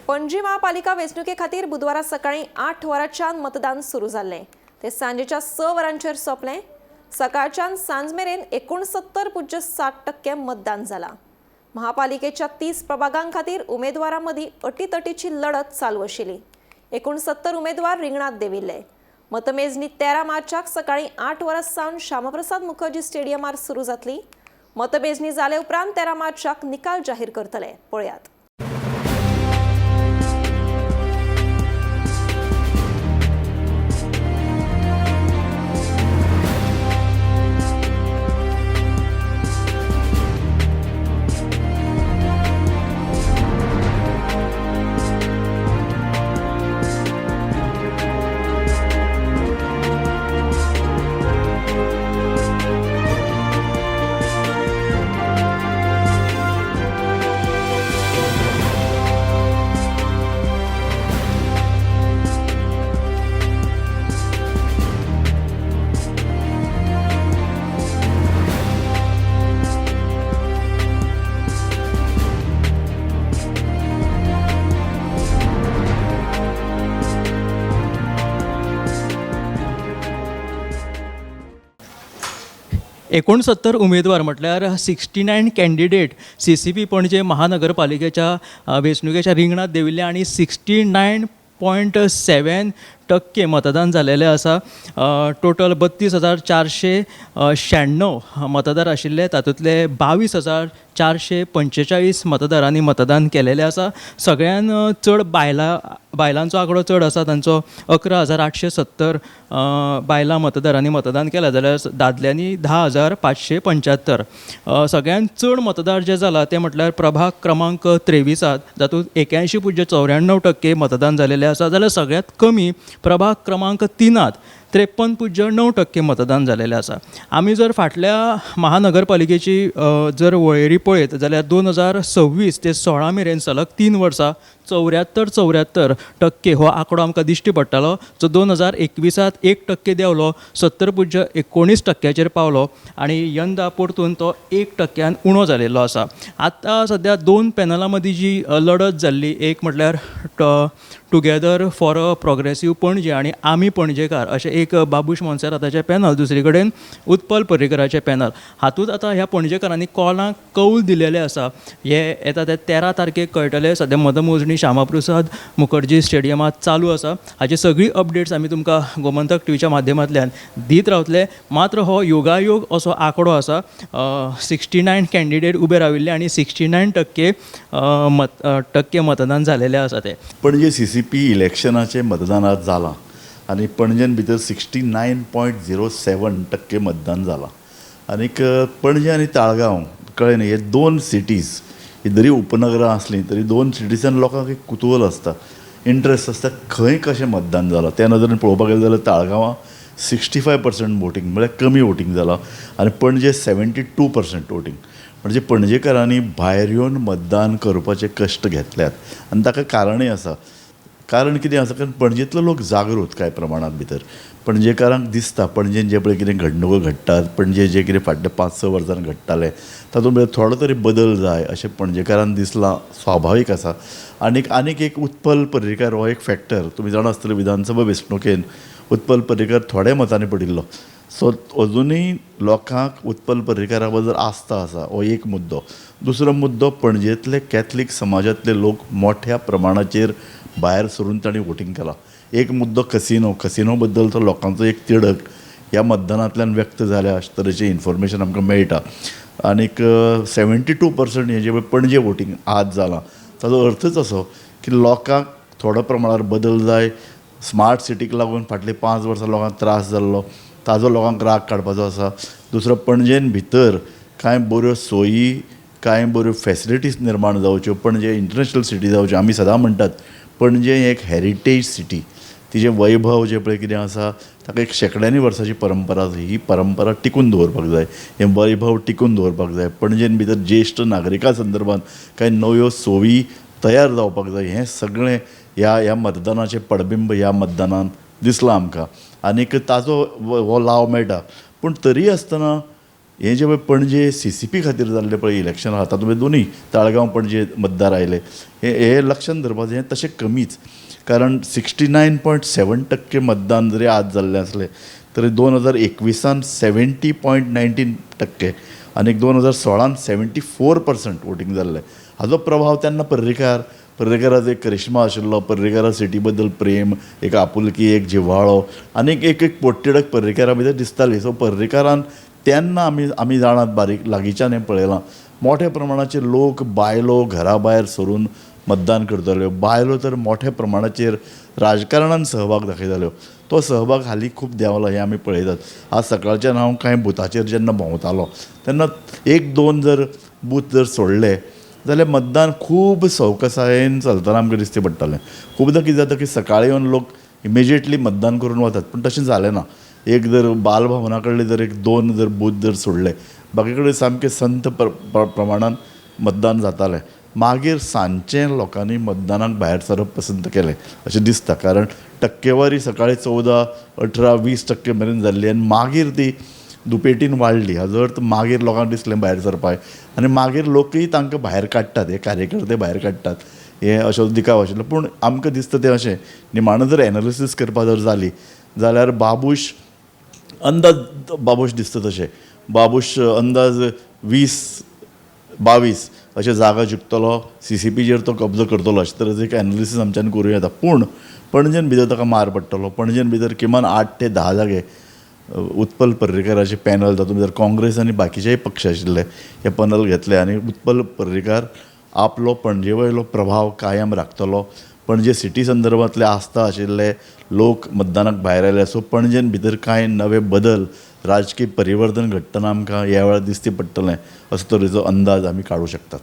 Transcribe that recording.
पणजी महापालिका वेंचणुके खातीर बुधवारा सकाळी 8 वरांच्यान मतदान सुरू जाल्लें। ते सांजेच्या 6 वरांचेर सोंपलें। सकाळच्यान सांज मेरेन 69.7% मतदान जालां। महापालिकेच्या 30 प्रभागां खातीर उमेदवारां मदीं अटीतटीची लढत चालू आशिल्ली। 69 उमेदवार रिंगणात देविल्ले। मतमेजणी 13 मार्चाक सकाळी 8 वरां सावन श्यामप्रसाद मुखर्जी स्टेडियमार सुरू जातली। मतमेजणी जाले उपरांत 13 मार्चाक निकाल जाहीर करतले। पळयात। एकोणसत्तर उमेदवार म्हटल्यार 69 कॅन्डिडेट CCP पणजे महानगरपालिकेच्या वेंचणुकेच्या रिंगणात देविल्ले आणि 69.7% मतदान झालेले आसा। टोटल 32,496 मतदार आशिल्ले, तातूंतले 22,445 मतदारांनी मतदान केलेले आसा। सगळ्यान चड बायलांचो आंकडो चड आसा, तांचो 11,870 बायलां मतदारांनी मतदान केलें, जाल्यार दादल्यांनी 10,575। सगळ्यान चड मतदार जे जाला ते म्हटल्यार प्रभाग क्रमांक 23 जातूंत 81.94% मतदान जालेलें आसा। जाल्यार सगळ्यांत कमी प्रभाग क्रमांक 3 53.9% मतदान जालेलें आसा। आमी जर फाटल्या महानगरपालिकेची जर वळेरी पळयत जाल्यार 2026 ते 16 मेरेन सलग 3 वर्सां 74% हो आंकडो आमकां दिश्टी पडटालो, जो 2021 1% देंवलो, 70.19% पावलो आणि यंदा परतून तो 1% उणो जालेलो आसा। आतां सद्या 2 पॅनलां मदीं जी लढत जाल्ली, एक म्हटल्यार टुगेदर फॉर अ प्रोग्रेसीव पणजे आणि आमी पणजेकार अशें एक बाबूश मोन्सेराताचें पॅनल, दुसरे कडेन उत्पल पर्रीकराचें पॅनल। हातूंत आतां ह्या पणजेकारांनी कॉलांक कौल दिलेलें आसा। हे येता ते 13 तारखेक कळटले। सद्या मतमोजणी श्यामाप्रसाद मुखर्जी स्टेडियमांत चालू आसा। हाची सगळी अपडेट्स आमी तुमकां गोमंतक टीव्हीच्या माध्यमांतल्यान दीत रावतले। मात्र हो योगायोग असो आंकडो आसा, 69 कॅन्डिडेट उबे राविल्ले आणि 69% मतदान जालेलें आसा ते। पणजे CCP इलेक्शनाचें मतदान आज जालां आनी पणजेन भितर 69.07% मतदान जालां। आनीक पणजे आनी ताळगांव कळ्ळें न्ही, हे 2 सिटीज ही जरी उपनगरां आसलीं तरी 2 सिटीजान लोकांक एक कुतूहल आसता, इंट्रस्ट आसता खंय कशें मतदान जालां। त्या नदरेन पळोवपाक गेलें जाल्यार ताळगांवां 65% वोटींग म्हळ्यार कमी वोटींग जालां आनी पणजे 72% वोटींग। म्हणजे पणजेकारांनी भायर येवन मतदान करपाचे कश्ट घेतल्यात आनी ताका कारणय आसा। कारण कितें आसा, कारण पणजेंतलो लोक जागृत कांय प्रमाणांत भितर। पणजेकारांक दिसता पणजेन जे पळय कितें घडणुको घडटात, पणजे जे कितें फाटल्या 5-6 वर्सांनी घडटालें तातूंत भितर थोडो तरी बदल जाय अशें पणजेकारांक दिसलां, स्वाभावीक आसा। आनीक एक उत्पल पर्रीकार हो एक फॅक्टर तुमी जाणा आसतले, विधानसभा वेंचणुकेन उत्पल पर्रीकार थोड्या मतांनी पडिल्लो। सो अजुनूय लोकांक उत्पल पर्रीकारा बद्दल आस्था आसा, हो एक मुद्दो। दुसरो मुद्दो, पणजेंतले कॅथलीक समाजांतले लोक मोठ्या प्रमाणाचेर भायर सरून तांणी वोटींग केलां। एक मुद्दो कसिनो बद्दल तो लोकांचो एक तिडक ह्या मतदानांतल्यान व्यक्त जाल्या अशे तरेचें इन्फॉर्मेशन आमकां मेळटा। आनीक 72% हें जें पणजे वोटींग आज जालां ताचो अर्थच असो की लोकांक थोड्या प्रमाणार बदल जाय। स्मार्ट सिटीक लागून फाटलीं 5 वर्सां लोकांक त्रास जाल्लो, ताजो लोकांक राग काडपाचो आसा। दुसरो, पणजेन भितर कांय बऱ्यो सोयी, कांय बऱ्यो फॅसिलिटीज निर्माण जावच्यो, पणजे इंटरनॅशनल सिटी जावच्यो। आमी सदां म्हणटात पणजे एक हेरिटेज सिटी, तिजें वैभव जें पळय कितें आसा ताका एक शेकड्यांनी वर्सांची परंपरा आसा। ही परंपरा टिकून दवरपाक जाय, हें वैभव टिकून दवरपाक जाय। पणजेन भितर ज्येश्ठ नागरिकां संदर्भात कांय नव्यो सोयी तयार जावपाक जाय। हें सगळें ह्या मतदानाचें पडबिंब ह्या मतदानांत दिसलां आमकां। आनीक ताजो हो लाव मेळटा। पूण तरी आसतना हे जे पळय पणजे CCP खातीर जाल्ले पळय इलेक्शन आहा तातूंत दोनूय ताळगांव पणजे मतदार आयले हे लक्षांत धरपाचें हें तशें कमीच कारण 69.7% मतदान जरी आज जाल्लें असलें तरी 2021 70.19% आनी 2016 74% वोटींग जाल्लें हाजो प्रभाव तेन्ना पर्रेकाराचो एक करिश्मा आशिल्लो पर्रेकारा सिटी बद्दल प्रेम एक आपुलकी एक जिव्हाळो आनी एक पोटतिडक पर्रेकारा भितर दिसताली सो पर्रेकारान तेन्ना आमी जाणात बारीक लागींच्यान हें पळयलां मोठ्या प्रमाणाचेर लोक बायलो घरा भायर सरून मतदान करताल्यो बायलो तर मोठ्या प्रमाणाचेर राजकारणान सहभाग दाखयताल्यो तो सहभाग हालीं खूब देंवला हें आमी पळयतात आज सकाळच्यान हांव कांय बुथाचेर जेन्ना भोंवतालो तेन्ना 1-2 जर बूथ जर सोडले जाल्यार मतदान खूब सवकसायेन चलतना आमकां दिश्टी पडटालें खुबदां कितें जाता की सकाळीं येवन लोक इमिजिएटली मतदान करून वतात पूण तशें जालें ना एक जर बालभवना कडले जर 1-2 जर बूथ जर सोडले बाकी कडेन सामकें संत प्रमाणान मतदान जातालें मागीर सांजचें लोकांनी मतदानाक भायर सरप पसंत केलें अशें दिसता कारण टक्केवारी सकाळीं 14, 18, 20% मेरेन जाल्ली आनी मागीर ती दुपेटीन वाडली हाजो अर्थ मागीर लोकांक दिसलें भायर सरपाक आनी मागीर लोकूय तांकां भायर काडटात हे कार्यकर्ते भायर काडटात हे अशो दिकाव आशिल्लो पूण आमकां दिसता तें अशें निमाणें जर एनालिसीस करपा जर जाली जाल्यार अंदाज बाबूश दिसता तशें बाबूश अंदाज 20-22 अशें जागा जिखतलो CCPचेर तो कब्जो करतलो अशे तरेचो एक एनालिसीस आमच्यान करूं येता पूण पणजेन भितर ताका मार पडटलो पणजेन भितर किमान 8 ते 10 जागे उत्पल पर्रेकाराचे पॅनल तातूंत भितर काँग्रेस आनी बाकीचेय पक्ष आशिल्ले हे पॅनल घेतले आनी उत्पल पर्रेकार आपलो पणजे वयलो प्रभाव कायम राखतलो पणजे सिटी संदर्भांतले आस्था आशिल्ले लोक मतदानाक भायर आयले सो पणजेन भितर कांय नवे बदल राजकीय परिवर्तन घडटना आमकां ह्या वेळार दिश्टी पडटलें असो तरेचो अंदाज आमी काडूं शकतात